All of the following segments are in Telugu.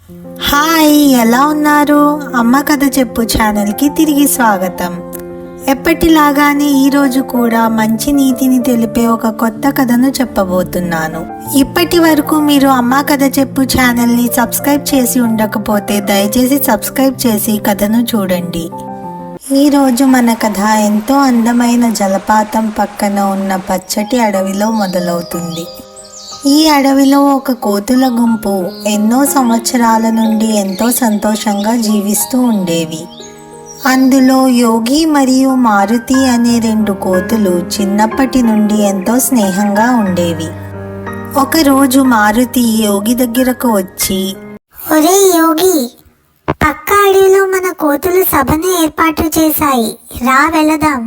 హాయ్, ఎలా ఉన్నారు? అమ్మ కథ చెప్పు ఛానల్కి తిరిగి స్వాగతం. ఎప్పటిలాగానే ఈరోజు కూడా మంచి నీతిని తెలిపే ఒక కొత్త కథను చెప్పబోతున్నాను. ఇప్పటి వరకు మీరు అమ్మ కథ చెప్పు ఛానల్ని సబ్స్క్రైబ్ చేసి ఉండకపోతే దయచేసి సబ్స్క్రైబ్ చేసి కథను చూడండి. ఈరోజు మన కథ ఎంతో అందమైన జలపాతం పక్కన ఉన్న పచ్చటి అడవిలో మొదలవుతుంది. ఈ అడవిలో ఒక కోతుల గుంపు ఎన్నో సంవత్సరాల నుండి ఎంతో సంతోషంగా జీవిస్తూ ఉండేవి. అందులో యోగి మరియు మారుతి అనే రెండు కోతులు చిన్నప్పటి నుండి ఎంతో స్నేహంగా ఉండేవి. ఒకరోజు మారుతి యోగి దగ్గరకు వచ్చి, ఒరే యోగి, పక్క అడవిలో మన కోతులు సభను ఏర్పాటు చేశాయి, రా వెళదాం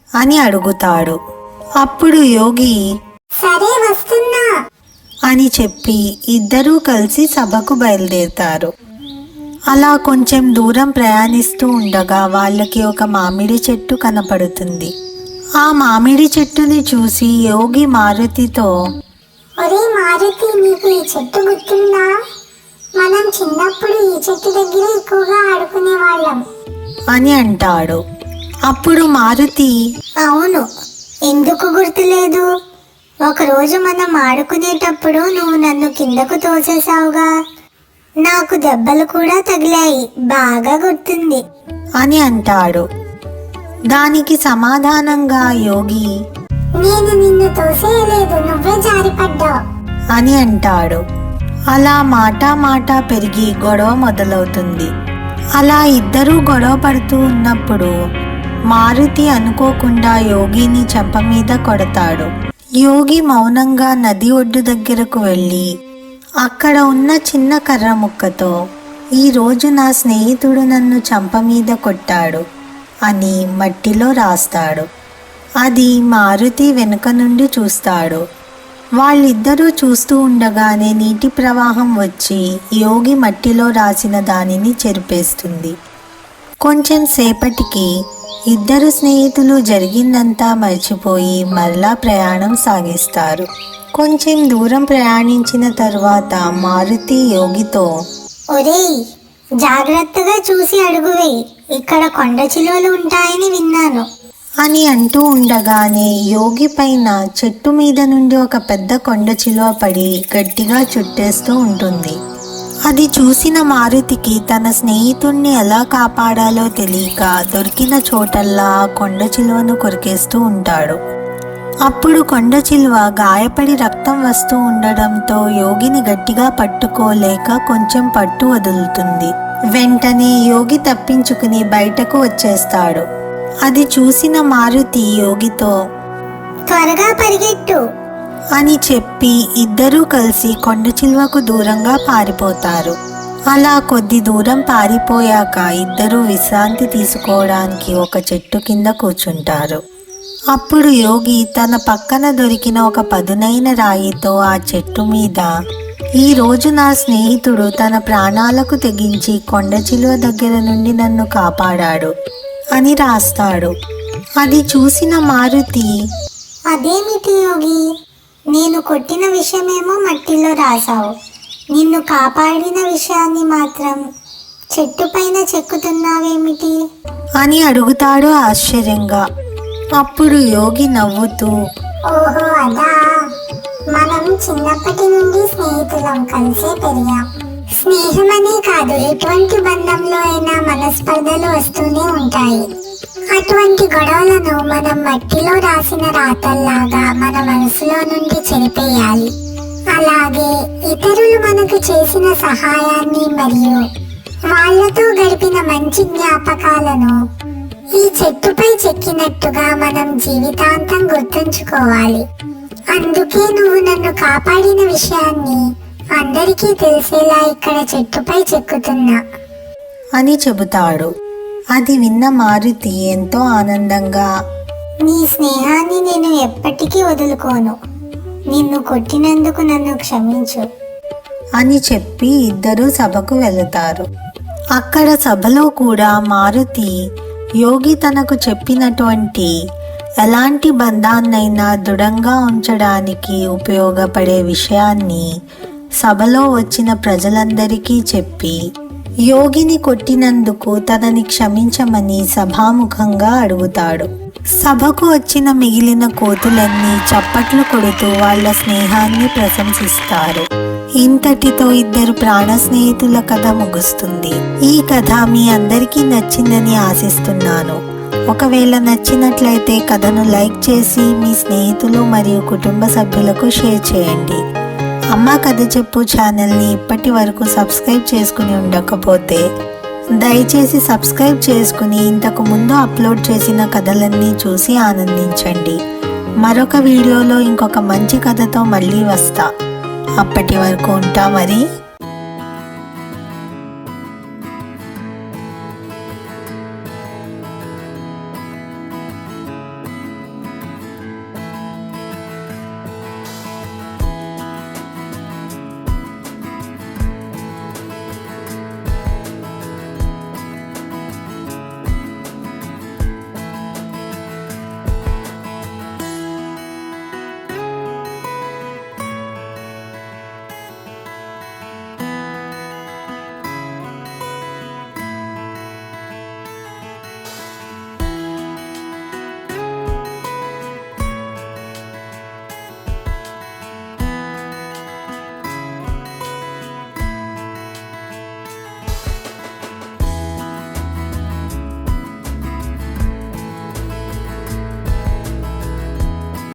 అని అడుగుతాడు. అప్పుడు యోగి సరే వస్తున్నా అని చెప్పి ఇద్దరూ కలిసి సభకు బయలుదేరుతారు. అలా కొంచెం దూరం ప్రయాణిస్తూ ఉండగా వాళ్ళకి ఒక మామిడి చెట్టు కనపడుతుంది. ఆ మామిడి చెట్టుని చూసి యోగి మారుతితో, ఒరే మారుతి, నీకు ఈ చెట్టు గుర్తుందా? మనం చిన్నప్పుడు ఈ చెట్టు దగ్గర ఎక్కువగా ఆడుకునే వాళ్ళం అని అంటాడు. అప్పుడు మారుతి, అవును, ఎందుకు గుర్తులేదు? ఒకరోజు మనం ఆడుకునేటప్పుడు నువ్వు నన్ను కిందకు తోసేసావుగా, నాకు దెబ్బలు కూడా తగిలాయి, బాగా గుర్తుంది అని అంటాడు. దానికి సమాధానంగా యోగి, నేను నిన్ను తోసేయలేదు, నువ్వే జారిపడ్డావు అని అంటాడు. అలా మాట పెరిగి గొడవ మొదలవుతుంది. అలా ఇద్దరూ గొడవ పడుతూ ఉన్నప్పుడు మారుతి అనుకోకుండా యోగిని చెంప మీద కొడతాడు. యోగి మౌనంగా నది ఒడ్డు దగ్గరకు వెళ్ళి అక్కడ ఉన్న చిన్న కర్ర ముక్కతో, ఈరోజు నా స్నేహితుడు నన్ను చెంప మీద కొట్టాడు అని మట్టిలో రాస్తాడు. అది మారుతి వెనుక నుండి చూస్తాడు. వాళ్ళిద్దరూ చూస్తూ ఉండగానే నీటి ప్రవాహం వచ్చి యోగి మట్టిలో రాసిన దానిని చెరిపేస్తుంది. కొంచెం సేపటికి ఇద్దరు స్నేహితులు జరిగిందంతా మర్చిపోయి మరలా ప్రయాణం సాగిస్తారు. కొంచెం దూరం ప్రయాణించిన తరువాత మారుతి యోగితో, ఒరేయ్, జాగ్రత్తగా చూసి అడుగువేయి, ఇక్కడ కొండ చిలువలు ఉంటాయని విన్నాను అని అంటూ ఉండగానే యోగి పైన చెట్టు మీద నుండి ఒక పెద్ద కొండ చిలువ పడి గట్టిగా చుట్టేస్తూ ఉంటుంది. అది చూసిన మారుతికి తన స్నేహితుణ్ణి ఎలా కాపాడాలో తెలియక దొరికిన చోటల్లా ఆ కొండ చిలువను కొరికేస్తూ ఉంటాడు. అప్పుడు కొండ చిలువ గాయపడి రక్తం వస్తూ ఉండడంతో యోగిని గట్టిగా పట్టుకోలేక కొంచెం పట్టు వదులుతుంది. వెంటనే యోగి తప్పించుకుని బయటకు వచ్చేస్తాడు. అది చూసిన మారుతి యోగితో, త్వరగా పరిగెట్టు అని చెప్పి ఇద్దరూ కలిసి కొండ చిలువకు దూరంగా పారిపోతారు. అలా కొద్ది దూరం పారిపోయాక ఇద్దరూ విశ్రాంతి తీసుకోవడానికి ఒక చెట్టు కింద కూర్చుంటారు. అప్పుడు యోగి తన పక్కన దొరికిన ఒక పదునైన రాయితో ఆ చెట్టు మీద, ఈరోజు నా స్నేహితుడు తన ప్రాణాలకు తెగించి కొండ చిలువ దగ్గర నుండి నన్ను కాపాడాడు అని రాస్తాడు. అది చూసిన మారుతి, అదేమిటి యోగి, నేను కొట్టిన విషయమేమో మట్టిలో రాశావు, నిన్ను కాపాడిన విషయాన్ని మాత్రం చెట్టు పైన చెక్కుతున్నావేమిటి అని అడుగుతాడు ఆశ్చర్యంగా. అప్పుడు యోగి నవ్వుతూ, ఓహో అదా, మనం చిన్నప్పటి నుండి స్నేహితులం, కలిసే పెరిగాం. స్నేహమనే కాదు, ఎటువంటి బంధంలో అయినా మనస్పర్ధలు వస్తూనే ఉంటాయి. అటువంటి గొడవలను మనం మట్టిలో రాసిన రాతల్లాగా మన మనసులో నుండి చెరిపేయాలి. అలాగే ఇతరులు మనకు చేసిన సహాయాన్ని మరియు వాళ్ళతో గడిపిన మంచి జ్ఞాపకాలను ఈ చెట్టుపై చెక్కినట్టుగా మనం జీవితాంతం గుర్తుంచుకోవాలి. అందుకే నువ్వు నన్ను కాపాడిన విషయాన్ని అందరికీ తెలిసేలా ఇక్కడ చెట్టుపై చెక్కుతున్నా అని చెబుతాడు. అది విన్న మారుతి ఎంతో ఆనందంగా, నీ స్నేహాన్ని నేను ఎప్పటికీ వదులుకోను, నిన్ను కొట్టినందుకు నన్ను క్షమించు అని చెప్పి ఇద్దరూ సభకు వెళతారు. అక్కడ సభలో కూడా మారుతి యోగి తనకు చెప్పినటువంటి ఎలాంటి బంధాన్నైనా దృఢంగా ఉంచడానికి ఉపయోగపడే విషయాన్ని సభలో వచ్చిన ప్రజలందరికీ చెప్పి యోగిని కొట్టినందుకు తనని క్షమించమని సభాముఖంగా అడుగుతాడు. సభకు వచ్చిన మిగిలిన కోతులన్నీ చప్పట్లు కొడుతూ వాళ్ళ స్నేహాన్ని ప్రశంసిస్తారు. ఇంతటితో ఇద్దరు ప్రాణ స్నేహితుల కథ ముగుస్తుంది. ఈ కథ మీ అందరికీ నచ్చిందని ఆశిస్తున్నాను. ఒకవేళ నచ్చినట్లయితే కథను లైక్ చేసి మీ స్నేహితులు మరియు కుటుంబ సభ్యులకు షేర్ చేయండి. అమ్మ కథ చెప్పు ఛానల్ని ఇప్పటి వరకు సబ్స్క్రైబ్ చేసుకుని ఉండకపోతే దయచేసి సబ్స్క్రైబ్ చేసుకుని ఇంతకు ముందు అప్లోడ్ చేసిన కథలన్నీ చూసి ఆనందించండి. మరొక వీడియోలో ఇంకొక మంచి కథతో మళ్ళీ వస్తా. అప్పటి వరకు ఉంటా మరి.